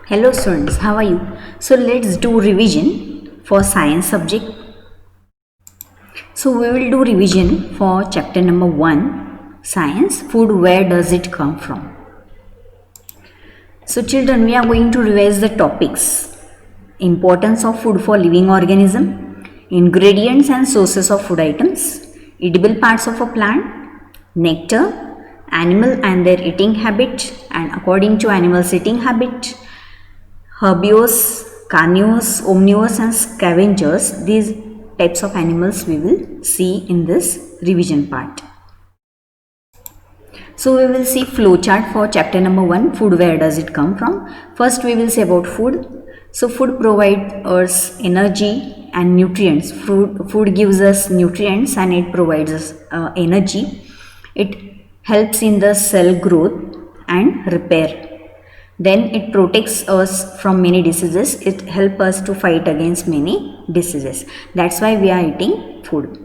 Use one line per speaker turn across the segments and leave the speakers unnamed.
Hello students, how are you? So let's do revision for science subject. So we will do revision for chapter number 1, science, food, where does it come from? So children, we are going to revise the topics: importance of food for living organism, ingredients and sources of food items, edible parts of a plant, nectar, animal and their eating habit, and according to animals' eating habit, herbivores, carnivores, omnivores and scavengers. These types of animals we will see in this revision part. So we will see flowchart for chapter number 1, food, where does it come from. First we will say about food. So food provides us energy and nutrients. Food gives us nutrients and it provides us energy. It helps in the cell growth and repair. Then it protects us from many diseases. It helps us to fight against many diseases. That's why we are eating food.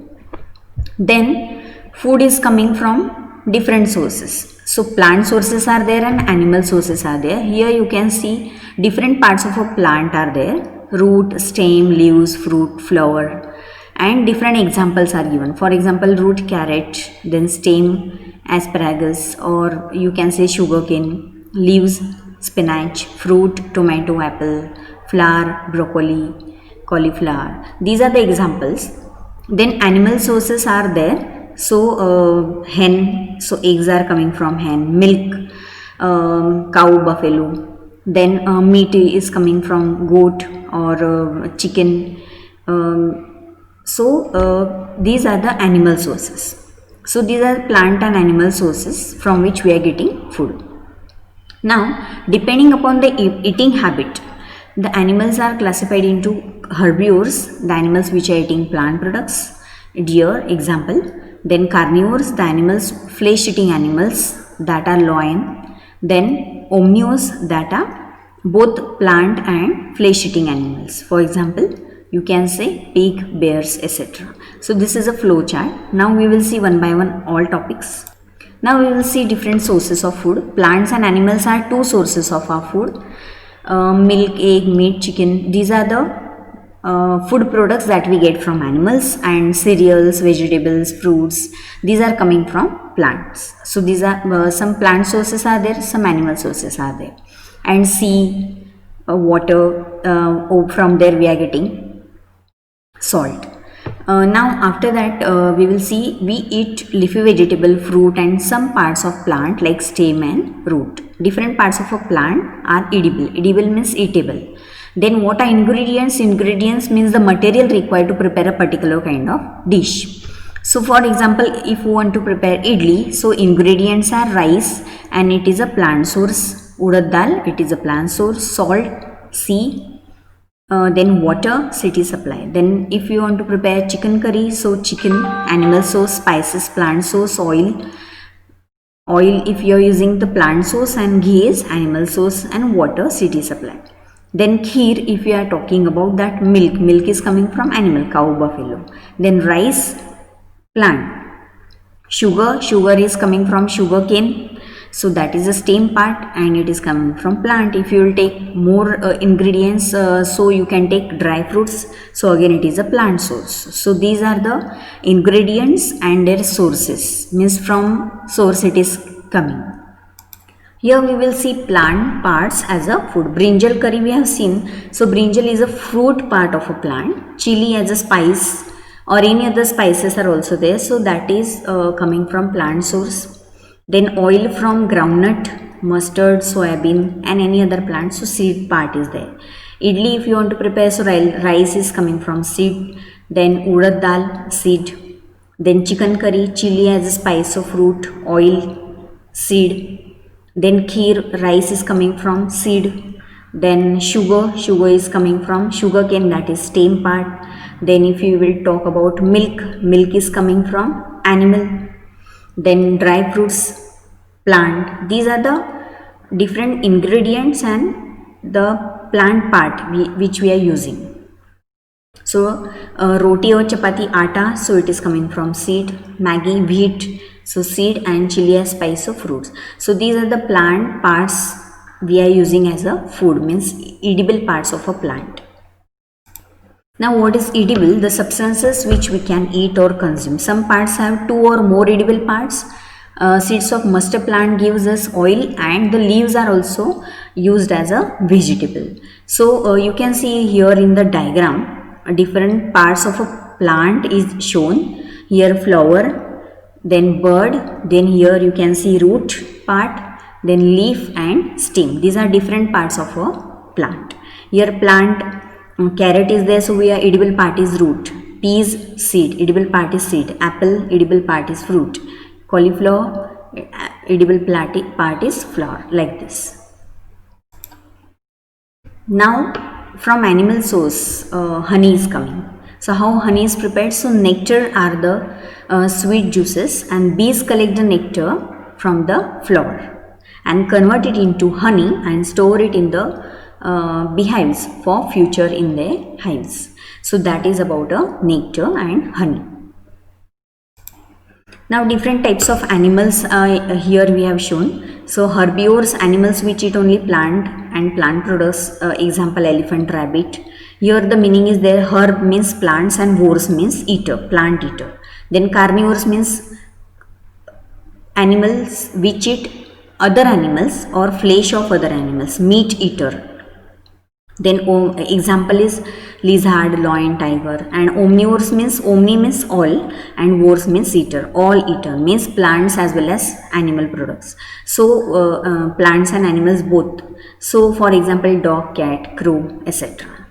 Then food is coming from different sources. So plant sources are there and animal sources are there. Here you can see different parts of a plant are there: root, stem, leaves, fruit, flower, and different examples are given. For example, root carrot, then stem asparagus, or you can say sugarcane, leaves spinach, fruit tomato, apple, flower broccoli, cauliflower. These are the examples. Then animal sources are there. So hen, so eggs are coming from hen, milk, cow, buffalo. Then meat is coming from goat or chicken. These are the animal sources. So these are plant and animal sources from which we are getting food. Now, depending upon the eating habit, the animals are classified into herbivores, the animals which are eating plant products, deer, example. Then carnivores, the animals, flesh-eating animals, that are lion. Then omnivores, that are both plant and flesh-eating animals. For example, you can say pig, bears, etc. So this is a flow chart. Now we will see one by one all topics. Now we will see different sources of food. Plants and animals are two sources of our food. Milk, egg, meat, chicken. These are the food products that we get from animals, and cereals, vegetables, fruits. These are coming from plants. So these are some plant sources are there, some animal sources are there. And sea, water, from there we are getting salt. Now after that we will see we eat leafy vegetable, fruit and some parts of plant like stem and root. Different parts of a plant are edible. Edible means eatable. Then what are ingredients? Ingredients means the material required to prepare a particular kind of dish. So for example, if you want to prepare idli, so ingredients are rice and it is a plant source. Urad dal, it is a plant source. Salt, sea. Then water, city supply. Then if you want to prepare chicken curry, so chicken, animal source, spices, plant source, oil if you are using the plant source, and ghee is animal source, and water, city supply. Then kheer, if you are talking about that, milk is coming from animal, cow, buffalo. Then rice, plant. Sugar is coming from sugar cane. So that is the stem part and it is coming from plant. If you will take more ingredients, so you can take dry fruits. So again it is a plant source. So these are the ingredients and their sources. Means from source it is coming. Here we will see plant parts as a food. Brinjal curry we have seen. So brinjal is a fruit part of a plant. Chili as a spice or any other spices are also there. So that is coming from plant source. Then oil from groundnut, mustard, soybean and any other plant. So seed part is there. Idli if you want to prepare, so rice is coming from seed. Then urad dal, seed. Then chicken curry, chili as a spice of fruit, oil, seed. Then kheer, rice is coming from seed. Then sugar is coming from sugar cane, that is stem part. Then if you will talk about milk is coming from animal. Then dry fruits, plant. These are the different ingredients and the plant part which we are using. So roti or chapati, atta, so it is coming from seed. Maggi, wheat, so seed, and chili as spice of fruits. So these are the plant parts we are using as a food, means edible parts of a plant. Now what is edible? The substances which we can eat or consume. Some parts have 2 or more edible parts. Seeds of mustard plant gives us oil, and the leaves are also used as a vegetable. So you can see here in the diagram, different parts of a plant is shown. Here flower, then bud, then here you can see root part, then leaf and stem. These are different parts of a plant. Here plant, carrot is there, so we are edible part is root. Peas, seed, edible part is seed. Apple, edible part is fruit. Cauliflower, edible part is flower, like this. Now from animal source, honey is coming. So how honey is prepared? So nectar are the sweet juices, and bees collect the nectar from the flower and convert it into honey and store it in the beehives for future in their hives. So that is about nectar and honey. Now different types of animals here we have shown. So herbivores, animals which eat only plant and plant products, example elephant, rabbit. Here the meaning is there, herb means plants and vores means eater, plant eater. Then carnivores means animals which eat other animals or flesh of other animals, meat eater. Then example is lizard, lion, tiger. And omnivores means, omni means all and vores means eater, all eater means plants as well as animal products. So plants and animals both. So for example dog, cat, crow, etc.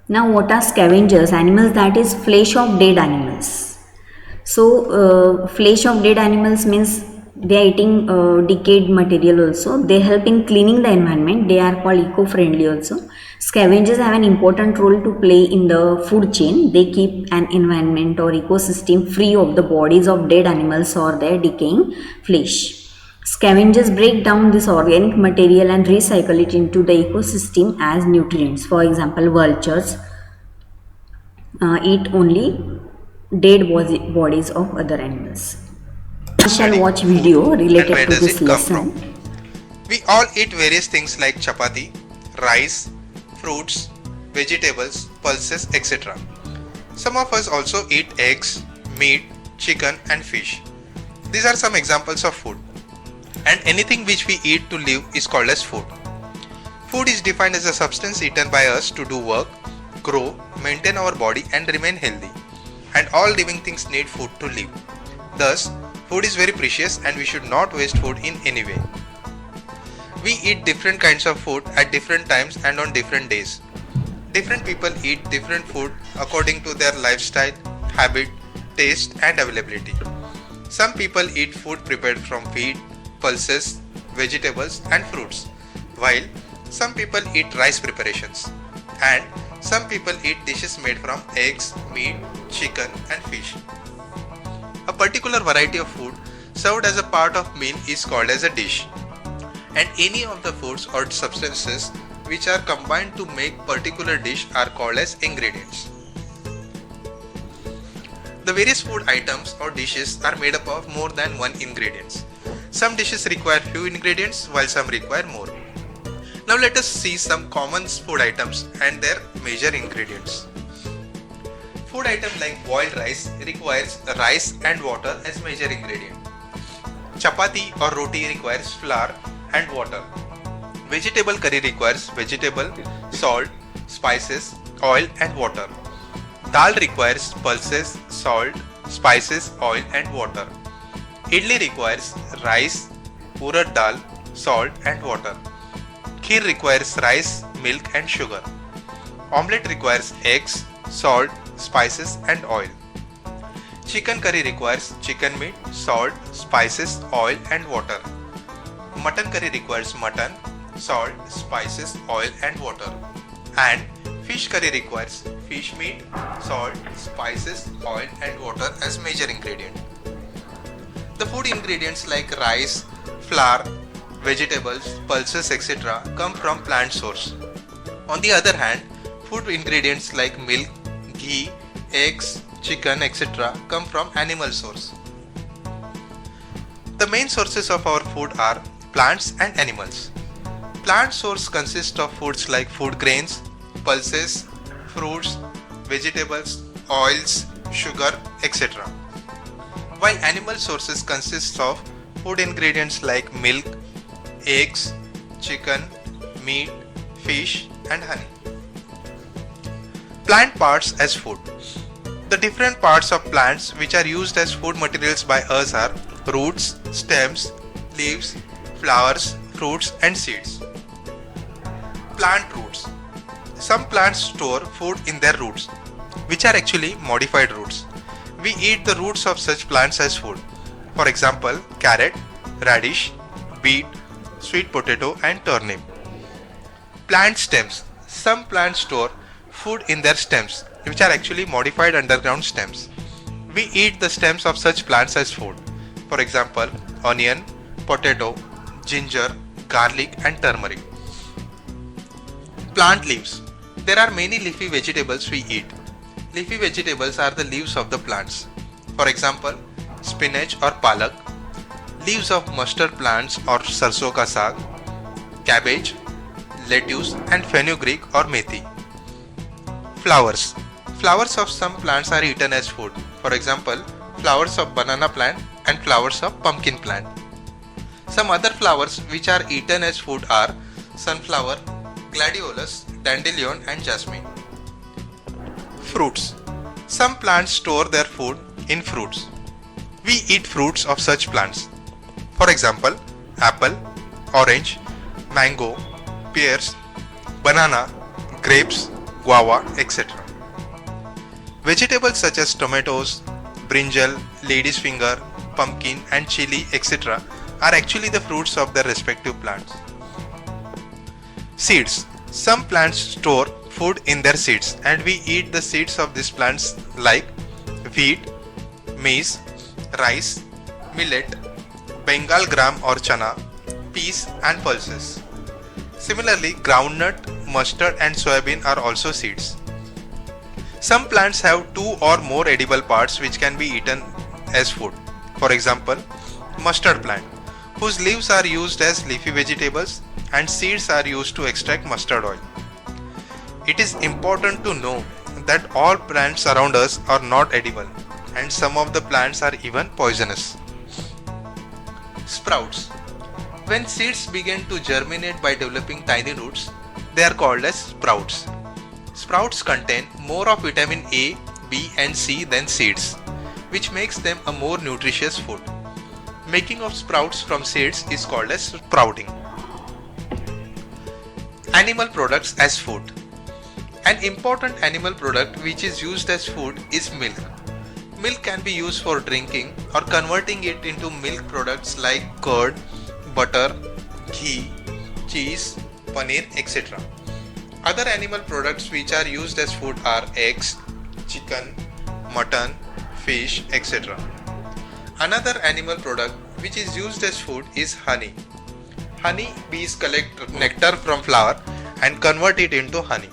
Now what are scavengers? Animals that is flesh of dead animals. So flesh of dead animals means they are eating decayed material also. They help in cleaning the environment. They are called eco-friendly also. Scavengers have an important role to play in the food chain. They keep an environment or ecosystem free of the bodies of dead animals or their decaying flesh. Scavengers break down this organic material and recycle it into the ecosystem as nutrients. For example, vultures eat only dead bodies of other animals. We shall watch video related to this lesson.
We all eat various things like chapati, rice, fruits, vegetables, pulses, etc. Some of us also eat eggs, meat, chicken and fish. These are some examples of food. And anything which we eat to live is called as food. Food is defined as a substance eaten by us to do work, grow, maintain our body and remain healthy. And all living things need food to live. Thus, food is very precious and we should not waste food in any way. We eat different kinds of food at different times and on different days. Different people eat different food according to their lifestyle, habit, taste and availability. Some people eat food prepared from wheat, pulses, vegetables and fruits, while some people eat rice preparations, and some people eat dishes made from eggs, meat, chicken and fish. A particular variety of food served as a part of meal is called as a dish, and any of the foods or substances which are combined to make particular dish are called as ingredients. The various food items or dishes are made up of more than one ingredients. Some dishes require few ingredients while some require more. Now let us see some common food items and their major ingredients. Food item like boiled rice requires rice and water as major ingredient. Chapati or roti requires flour and water. Vegetable curry requires vegetable, salt, spices, oil and water. Dal requires pulses, salt, spices, oil and water. Idli requires rice, urad dal, salt and water. Kheer requires rice, milk and sugar. Omelette requires eggs, salt, spices and oil. Chicken curry requires chicken meat, salt, spices, oil and water. Mutton curry requires mutton, salt, spices, oil and water. And fish curry requires fish meat, salt, spices, oil and water as major ingredient. The food ingredients like rice, flour, vegetables, pulses, etc. come from plant source. On the other hand, food ingredients like milk, ghee, eggs, chicken, etc. come from animal source. The main sources of our food are plants and animals. Plant source consists of foods like food grains, pulses, fruits, vegetables, oils, sugar, etc. While animal sources consist of food ingredients like milk, eggs, chicken, meat, fish and honey. Plant parts as food. The different parts of plants which are used as food materials by us are roots, stems, leaves, flowers, fruits and seeds. Plant roots. Some plants store food in their roots, which are actually modified roots. We eat the roots of such plants as food. For example, carrot, radish, beet, sweet potato and turnip. Plant stems. Some plants store food in their stems, which are actually modified underground stems. We eat the stems of such plants as food. For example, onion, potato, ginger, garlic and turmeric. Plant leaves. There are many leafy vegetables we eat. Leafy vegetables are the leaves of the plants. For example, spinach or palak, leaves of mustard plants or sarson ka saag, cabbage, lettuce and fenugreek or methi. Flowers. Flowers of some plants are eaten as food. For example, flowers of banana plant and flowers of pumpkin plant. Some other flowers which are eaten as food are sunflower, gladiolus, dandelion and jasmine. Fruits. Some plants store their food in fruits. We eat fruits of such plants. For example, apple, orange, mango, pears, banana, grapes, guava, etc. Vegetables such as tomatoes, brinjal, lady's finger, pumpkin and chili, etc. are actually the fruits of their respective plants. Seeds. Some plants store food in their seeds and we eat the seeds of these plants like wheat, maize, rice, millet, Bengal gram or chana, peas and pulses. Similarly, groundnut, mustard and soybean are also seeds. Some plants have 2 or more edible parts which can be eaten as food. For example, mustard plant, whose leaves are used as leafy vegetables and seeds are used to extract mustard oil. It is important to know that all plants around us are not edible and some of the plants are even poisonous. Sprouts. When seeds begin to germinate by developing tiny roots, they are called as sprouts. Sprouts contain more of vitamin A, B and C than seeds, which makes them a more nutritious food. Making of sprouts from seeds is called as sprouting. Animal products as food. An important animal product which is used as food is milk. Milk can be used for drinking or converting it into milk products like curd, butter, ghee, cheese, paneer, etc. Other animal products which are used as food are eggs, chicken, mutton, fish, etc. Another animal product which is used as food is honey. Honey bees collect nectar from flower and convert it into honey.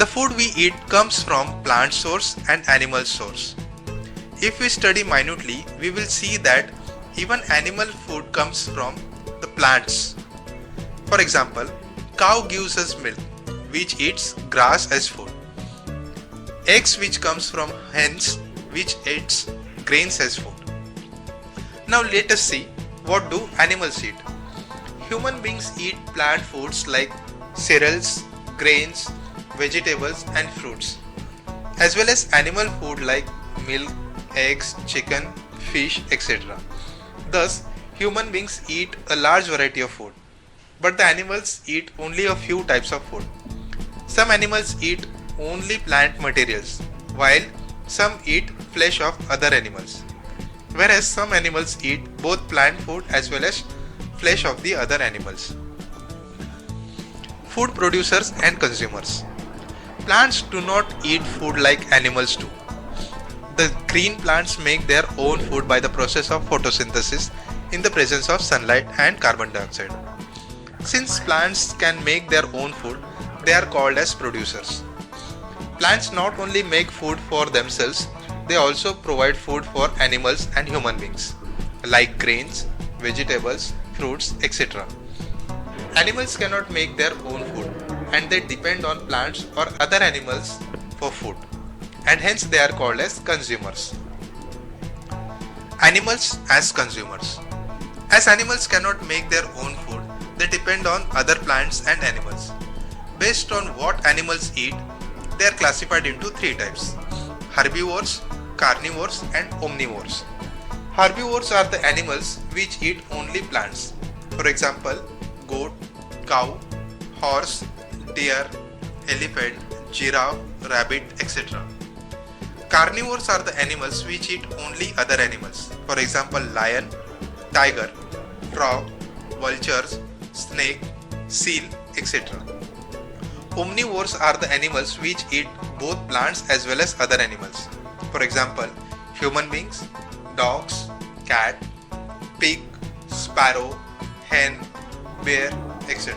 The food we eat comes from plant source and animal source. If we study minutely, we will see that even animal food comes from the plants. For example, cow gives us milk, which eats grass as food. Eggs which comes from hens, which eats grains as food. Now let us see what do animals eat. Human beings eat plant foods like cereals, grains, vegetables and fruits, as well as animal food like milk, eggs, chicken, fish, etc. Thus, human beings eat a large variety of food, but the animals eat only a few types of food. Some animals eat only plant materials, while some eat flesh of other animals, whereas some animals eat both plant food as well as flesh of the other animals. Food producers and consumers. Plants do not eat food like animals do. The green plants make their own food by the process of photosynthesis in the presence of sunlight and carbon dioxide. Since plants can make their own food, they are called as producers. Plants not only make food for themselves, they also provide food for animals and human beings, like grains, vegetables, fruits, etc. Animals cannot make their own food and they depend on plants or other animals for food, and hence they are called as consumers. Animals as consumers. As animals cannot make their own food, they depend on other plants and animals. Based on what animals eat, they are classified into three types: herbivores, carnivores, and omnivores. Herbivores are the animals which eat only plants. For example, goat, cow, horse, deer, elephant, giraffe, rabbit, etc. Carnivores are the animals which eat only other animals. For example, lion, tiger, frog, vultures, snake, seal, etc. Omnivores are the animals which eat both plants as well as other animals. For example, human beings, dogs, cat, pig, sparrow, hen, bear, etc.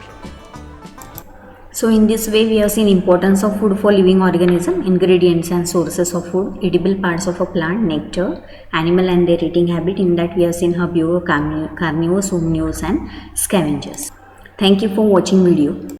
So in this way we have seen importance of food for living organism, ingredients and sources of food, edible parts of a plant, nectar, animal and their eating habit. In that we have seen herbivore, carnivores, omnivores and scavengers. Thank you for watching video.